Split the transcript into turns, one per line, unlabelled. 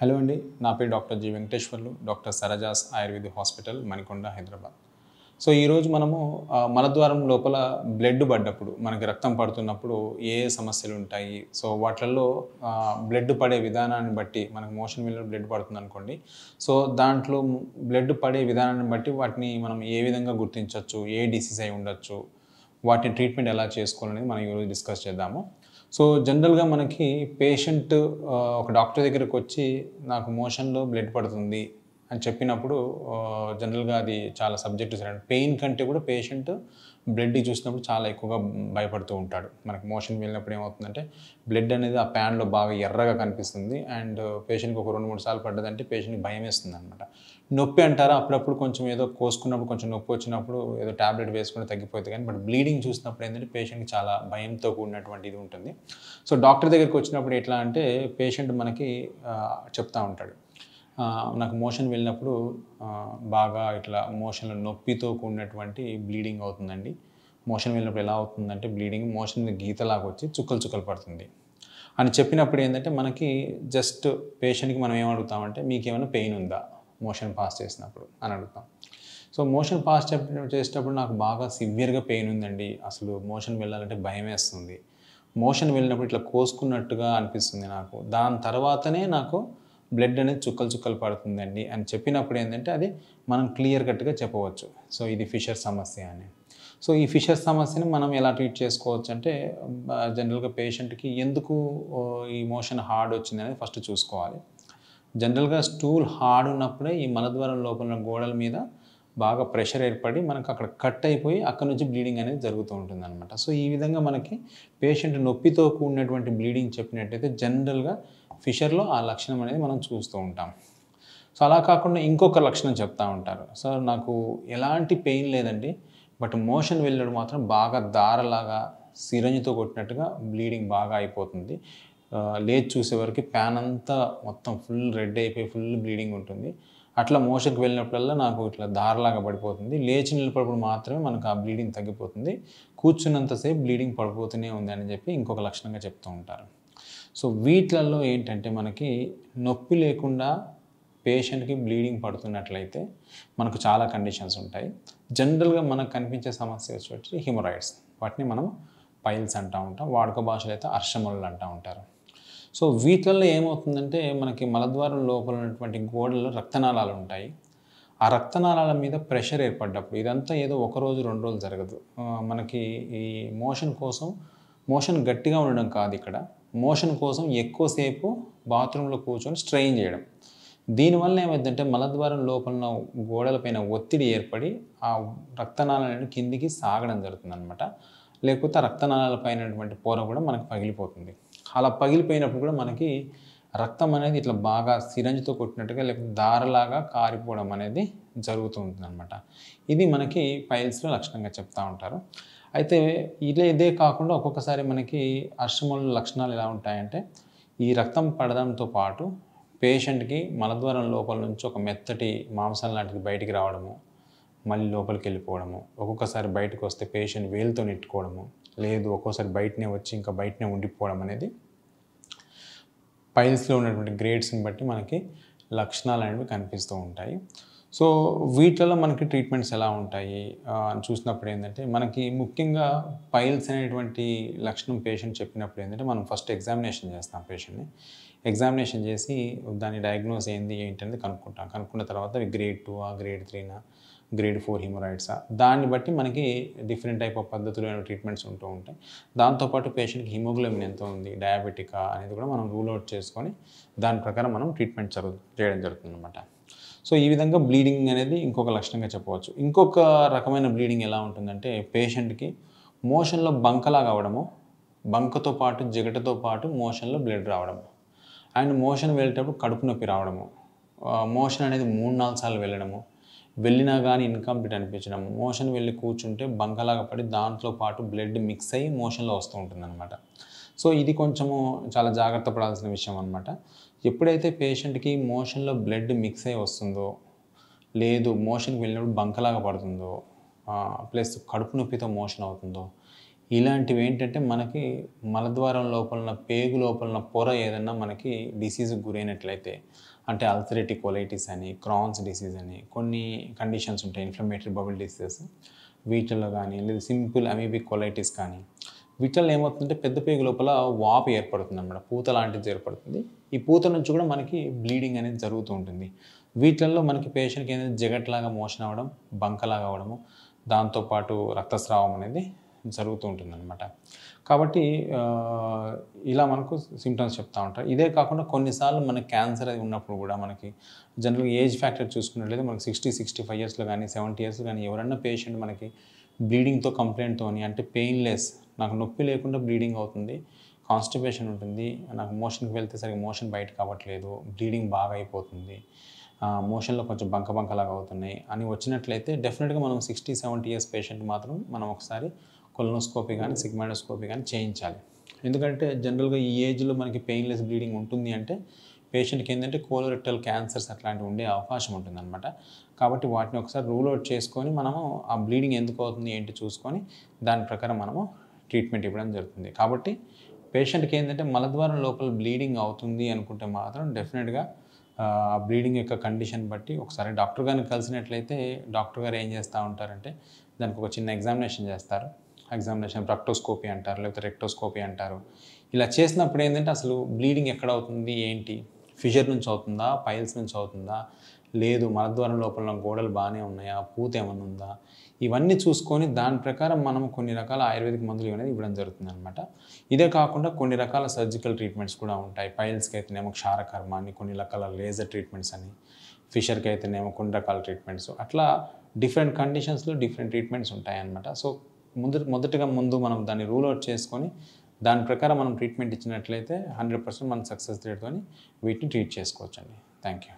Hello అండి, నా పేరు doctor G Venkateswarlu, doctor Sarajas Ayurveda hospital, Manikonda, Hyderabad. So ఈరోజు మనము మలద్వారం లోపల బ్లడ్ పడ్డప్పుడు, మనకి రక్తం పడుతున్నప్పుడు ఏ ఏ సమస్యలు ఉంటాయి, సో వాటిల్లో బ్లడ్ పడే విధానాన్ని బట్టి, మనకు మోషన్ వెళ్ళిన బ్లడ్ పడుతుంది అనుకోండి, సో దాంట్లో బ్లడ్ పడే విధానాన్ని బట్టి వాటిని మనం ఏ విధంగా గుర్తించవచ్చు, ఏ డిసీజ్ అయి ఉండొచ్చు, వాటిని ట్రీట్మెంట్ ఎలా చేసుకోవాలనేది మనం ఈరోజు డిస్కస్ చేద్దాము. సో జనరల్‌గా మనకి పేషెంట్ ఒక డాక్టర్ దగ్గరికి వచ్చి నాకు మోషన్‌లో బ్లడ్ పడుతుంది అని చెప్పినప్పుడు జనరల్‌గా అది చాలా సబ్జెక్టివ్ సైడ్. పెయిన్ కంటే కూడా పేషెంట్ బ్లడ్‌ని చూసినప్పుడు చాలా ఎక్కువగా భయపడుతూ ఉంటాడు. మనకి మోషన్ వెళ్ళినప్పుడు ఏమవుతుందంటే బ్లడ్ అనేది ఆ ప్యాన్‌లో బాగా ఎర్రగా కనిపిస్తుంది. అండ్ పేషెంట్‌కి ఒక 2, 3 సార్లు పడ్డదంటే పేషెంట్‌కి భయమేస్తుందనమాట. నొప్పి అంటారా, అప్పుడప్పుడు కొంచెం ఏదో కోసుకున్నప్పుడు కొంచెం నొప్పి వచ్చినప్పుడు ఏదో టాబ్లెట్ వేసుకుంటే తగ్గిపోద్ది కానీ, బట్ బ్లీడింగ్ చూసినప్పుడు ఏంటంటే పేషెంట్‌కి చాలా భయంతో కూడినటువంటి ఇది ఉంటుంది. సో డాక్టర్ దగ్గరికి వచ్చినప్పుడు ఎట్లా అంటే పేషెంట్ మనకి చెప్తా ఉంటాడు. నాకు మోషన్ వెళ్ళినప్పుడు బాగా ఇట్లా మోషన్‌లో నొప్పితో కూడినటువంటి బ్లీడింగ్ అవుతుందండి. మోషన్ వెళ్ళినప్పుడు ఎలా అవుతుందంటే బ్లీడింగ్ మోషన్ మీద గీతలాగా వచ్చి చుక్కలు చుక్కలు పడుతుంది అని చెప్పినప్పుడు ఏంటంటే మనకి జస్ట్ పేషెంట్‌కి మనం ఏమడుగుతామంటే మీకేమైనా పెయిన్ ఉందా మోషన్ పాస్ చేసినప్పుడు అని అడుగుతాం. సో మోషన్ పాస్ చేసేటప్పుడు నాకు బాగా సివియర్‌గా పెయిన్ ఉందండి. అసలు మోషన్ వెళ్ళాలంటే భయమేస్తుంది. మోషన్ వెళ్ళినప్పుడు ఇట్లా కోసుకున్నట్టుగా అనిపిస్తుంది నాకు. దాని తర్వాతనే నాకు బ్లడ్ అనేది చుక్కలు చుక్కలు పడుతుందండి అని చెప్పినప్పుడు ఏంటంటే అది మనం క్లియర్ కట్‌గా చెప్పవచ్చు. సో ఇది ఫిషర్ సమస్య అని. సో ఈ ఫిషర్ సమస్యని మనం ఎలా ట్రీట్ చేసుకోవచ్చు అంటే జనరల్‌గా పేషెంట్‌కి ఎందుకు ఈ మోషన్ హార్డ్ వచ్చిందనేది ఫస్ట్ చూసుకోవాలి. జనరల్‌గా స్టూల్ హార్డ్ ఉన్నప్పుడే ఈ మలద్వారం లోపల ఉన్న గోడల మీద బాగా ప్రెషర్ ఏర్పడి మనకు అక్కడ కట్ అయిపోయి అక్కడి నుంచి బ్లీడింగ్ అనేది జరుగుతూ ఉంటుందన్నమాట. సో ఈ విధంగా మనకి పేషెంట్ నొప్పితో కూడినటువంటి బ్లీడింగ్ చెప్పినట్టయితే జనరల్‌గా ఫిషర్‌లో ఆ లక్షణం అనేది మనం చూస్తూ ఉంటాం. సో అలా కాకుండా ఇంకొక లక్షణం చెప్తా ఉంటారు. సార్ నాకు ఎలాంటి పెయిన్ లేదండి. బట్ మోషన్ వెళ్ళినప్పుడు మాత్రం బాగా దారలాగా సిరంజ్‌తో కొట్టినట్టుగా బ్లీడింగ్ బాగా అయిపోతుంది. లేచి చూసేవరకు ప్యాన్ అంతా మొత్తం ఫుల్ రెడ్ అయిపోయి ఫుల్ బ్లీడింగ్ ఉంటుంది. అట్లా మోషన్‌కి వెళ్ళినప్పుడల్లా నాకు ఇట్లా దారలాగా పడిపోతుంది. లేచి నిలబడినప్పుడు మాత్రమే మనకు ఆ బ్లీడింగ్ తగ్గిపోతుంది. కూర్చున్నంత సేపు బ్లీడింగ్ పడిపోతూనే ఉంది అని చెప్పి ఇంకొక లక్షణంగా చెప్తూ ఉంటారు. సో వీట్లల్లో ఏంటంటే మనకి నొప్పి లేకుండా పేషెంట్‌కి బ్లీడింగ్ పడుతున్నట్లయితే మనకు చాలా కండిషన్స్ ఉంటాయి. జనరల్‌గా మనకు కనిపించే సమస్య వచ్చి హిమరాయిడ్స్. వాటిని మనం పైల్స్ అంటా ఉంటాం. వాడుక భాషలో అయితే అర్షములు అంటా ఉంటారు. సో వీటిల్లో ఏమవుతుందంటే మనకి మలద్వారం లోపల ఉన్నటువంటి గోడల్లో రక్తనాళాలు ఉంటాయి. ఆ రక్తనాళాల మీద ప్రెషర్ ఏర్పడ్డప్పుడు ఇదంతా ఏదో ఒక రోజు, 2 రోజులు జరగదు. మనకి ఈ మోషన్ కోసం మోషన్ గట్టిగా ఉండడం కాదు ఇక్కడ. మోషన్ కోసం ఎక్కువ సేపు బాత్రూమ్‌లో కూర్చొని స్ట్రెయిన్ చేయడం. దీనివల్ల ఏమైద్దంటే మలద్వారం లోపల ఉన్న గోడలపైన ఒత్తిడి ఏర్పడి ఆ రక్తనాళాలను కిందికి సాగడం జరుగుతుందనమాట. లేకపోతే ఆ రక్తనాళాల పైనటువంటి పొర కూడా మనకు పగిలిపోతుంది. అలా పగిలిపోయినప్పుడు కూడా మనకి రక్తం అనేది ఇట్లా బాగా సిరంజ్‌తో కొట్టినట్టుగా లేకపోతే దారలాగా కారిపోవడం అనేది జరుగుతూ ఉంటుందనమాట. ఇది మనకి పైల్స్‌లో లక్షణంగా చెప్తా ఉంటారు. అయితే ఇదే కాకుండా ఒక్కొక్కసారి మనకి అర్షముల లక్షణాలు ఎలా ఉంటాయంటే ఈ రక్తం పడడంతో పాటు పేషెంట్‌కి మలద్వారం లోపల నుంచి ఒక మెత్తటి మాంసం లాంటిది బయటికి రావడము, మళ్ళీ లోపలికెళ్ళిపోవడము, ఒక్కొక్కసారి బయటకొస్తే పేషెంట్ వేలుతో నెట్టుకోవడము, లేదు ఒక్కోసారి బయటనే వచ్చి ఇంకా బయటనే ఉండిపోవడం అనేది పైల్స్‌లో ఉన్నటువంటి గ్రేడ్స్‌ని బట్టి మనకి లక్షణాలనేవి కనిపిస్తూ ఉంటాయి. సో వీటిల్లో మనకి ట్రీట్మెంట్స్ ఎలా ఉంటాయి అని చూసినప్పుడు ఏంటంటే మనకి ముఖ్యంగా పైల్స్ అనేటువంటి లక్షణం పేషెంట్ చెప్పినప్పుడు ఏంటంటే మనం ఫస్ట్ ఎగ్జామినేషన్ చేస్తాం పేషెంట్‌ని. ఎగ్జామినేషన్ చేసి దాని డయాగ్నోస్ ఏంది ఏంటనేది కనుక్కుంటాం. కనుక్కున్న తర్వాత అవి గ్రేడ్ 2ఆ, గ్రేడ్ 3నా, గ్రేడ్ 4 హిమరాయిడ్సా దాన్ని బట్టి మనకి డిఫరెంట్ టైప్ ఆఫ్ పద్ధతులైన ట్రీట్మెంట్స్ ఉంటూ ఉంటాయి. దాంతోపాటు పేషెంట్‌కి హిమోగ్లోబిన్ ఎంత ఉంది, డయాబెటికా అనేది కూడా మనం రూల్ ఔట్ చేసుకొని దాని ప్రకారం మనం ట్రీట్మెంట్ చేయడం జరుగుతుందనమాట. సో ఈ విధంగా బ్లీడింగ్ అనేది ఇంకొక లక్షణంగా చెప్పవచ్చు. ఇంకొక రకమైన బ్లీడింగ్ ఎలా ఉంటుందంటే పేషెంట్‌కి మోషన్‌లో బంకలాగా అవ్వడము, బంకతో పాటు జిగటతో పాటు మోషన్‌లో బ్లడ్ రావడము. అండ్ మోషన్ వెళ్ళేటప్పుడు కడుపు నొప్పి రావడము. మోషన్ అనేది 3, 4 సార్లు వెళ్ళడము. వెళ్ళినా గానీ ఇన్‌కంప్లీట్ అనిపించడం. మోషన్ వెళ్ళి కూర్చుంటే బంకలాగా పడి దాంట్లో పాటు బ్లడ్ మిక్స్ అయ్యి మోషన్‌లో వస్తూ ఉంటుందనమాట. సో ఇది కొంచెము చాలా జాగ్రత్త పడాల్సిన విషయం అనమాట. ఎప్పుడైతే పేషెంట్‌కి మోషన్‌లో బ్లడ్ మిక్స్ అయ్యి వస్తుందో, లేదు మోషన్‌కి వెళ్ళినప్పుడు బంకలాగా పడుతుందో, ప్లస్ కడుపు నొప్పితో మోషన్ అవుతుందో, ఇలాంటివి ఏంటంటే మనకి మలద్వారం లోపల ఉన్న పేగు లోపల ఉన్న పొర ఏదన్నా మనకి డిసీజ్‌కి గురైనట్లయితే అంటే అల్సరేటివ్ కొలైటిస్ అని, క్రాన్స్ డిసీజ్ అని కొన్ని కండిషన్స్ ఉంటాయి, ఇన్ఫ్లమేటరీ బౌల్ డిసీజెస్. వీటిల్లో కానీ లేదా సింపుల్ అమీబిక్ కొలైటిస్ కానీ వీటిల్లో ఏమవుతుందంటే పెద్ద పేగు లోపల వాపు ఏర్పడుతుంది అనమాట, పూత లాంటిది ఏర్పడుతుంది. ఈ పూత నుంచి కూడా మనకి బ్లీడింగ్ అనేది జరుగుతూ ఉంటుంది. వీటిల్లో మనకి పేషెంట్కి ఏంటంటే జగట్లాగా మోషన్ అవ్వడం, బంకలాగా అవ్వడము, దాంతోపాటు రక్తస్రావం అనేది జరుగుతూ ఉంటుందన్నమాట. కాబట్టి ఇలా మనకు సిమ్టమ్స్ చెప్తూ ఉంటారు. ఇదే కాకుండా కొన్నిసార్లు మనకి క్యాన్సర్ అది ఉన్నప్పుడు కూడా మనకి జనరల్గా ఏజ్ ఫ్యాక్టర్ చూసుకున్నట్లయితే మనకి 60-65 ఇయర్స్లో కానీ 70 ఇయర్స్లో కానీ ఎవరన్నా పేషెంట్ మనకి బ్లీడింగ్తో కంప్లైంట్తోని అంటే పెయిన్లెస్, నాకు నొప్పి లేకుండా బ్లీడింగ్ అవుతుంది, కాన్స్టిపేషన్ ఉంటుంది, నాకు మోషన్కి వెళ్తే సరిగ్గా మోషన్ బయటకు అవ్వట్లేదు, బ్లీడింగ్ బాగా అయిపోతుంది, మోషన్లో కొంచెం బంకలాగా అవుతున్నాయి అని వచ్చినట్లయితే డెఫినెట్గా మనం 60-70 ఇయర్స్ పేషెంట్ మాత్రం మనం ఒకసారి కొలనోస్కోపీ కానీ సిగ్మాండోస్కోపీ కానీ చేయించాలి. ఎందుకంటే జనరల్గా ఈ ఏజ్లో మనకి పెయిన్లెస్ బ్లీడింగ్ ఉంటుంది అంటే పేషెంట్కి ఏంటంటే కోలోరెక్టల్ క్యాన్సర్స్ అట్లాంటివి ఉండే అవకాశం ఉంటుందన్నమాట. కాబట్టి వాటిని ఒకసారి రూల్ అవుట్ చేసుకొని మనము ఆ బ్లీడింగ్ ఎందుకు అవుతుంది ఏంటి చూసుకొని దాని ప్రకారం మనము ట్రీట్మెంట్ ఇవ్వడం జరుగుతుంది. కాబట్టి పేషెంట్కి ఏంటంటే మలద్వారం లోపల బ్లీడింగ్ అవుతుంది అనుకుంటే మాత్రం డెఫినెట్గా ఆ బ్లీడింగ్ యొక్క కండిషన్ బట్టి ఒకసారి డాక్టర్ గారిని కలిసినట్లయితే డాక్టర్ గారు ఏం చేస్తూ ఉంటారంటే దానికి ఒక చిన్న ఎగ్జామినేషన్ చేస్తారు. ఎగ్జామినేషన్ ప్రక్టోస్కోపీ అంటారు, లేకపోతే రెక్టోస్కోపీ అంటారు. ఇలా చేసినప్పుడు ఏంటంటే అసలు బ్లీడింగ్ ఎక్కడ అవుతుంది ఏంటి, ఫిషర్ నుంచి అవుతుందా, పైల్స్ నుంచి అవుతుందా, లేదు మలద్వారం లోపల గోడలు బాగానే ఉన్నాయా, పూత ఏమైనా ఉందా, ఇవన్నీ చూసుకొని దాని ప్రకారం మనం కొన్ని రకాల ఆయుర్వేదిక్ మందులు అనేది ఇవ్వడం జరుగుతుంది అనమాట. ఇదే కాకుండా కొన్ని రకాల సర్జికల్ ట్రీట్మెంట్స్ కూడా ఉంటాయి. పైల్స్కి అయితేనేమో క్షారకర్మ అని, కొన్ని రకాల లేజర్ ట్రీట్మెంట్స్ అని, ఫిషర్కి అయితేనేమో కొన్ని రకాల ట్రీట్మెంట్స్, అట్లా డిఫరెంట్ కండిషన్స్లో డిఫరెంట్ ట్రీట్మెంట్స్ ఉంటాయన్నమాట. సో మొదటగా మనం దాన్ని రూల్ అవుట్ చేసుకొని దాని ప్రకారం మనం ట్రీట్మెంట్ ఇచ్చినట్లయితే 100% మనం సక్సెస్ రేట్తో వీటిని ట్రీట్ చేసుకోవచ్చండి. Thank you.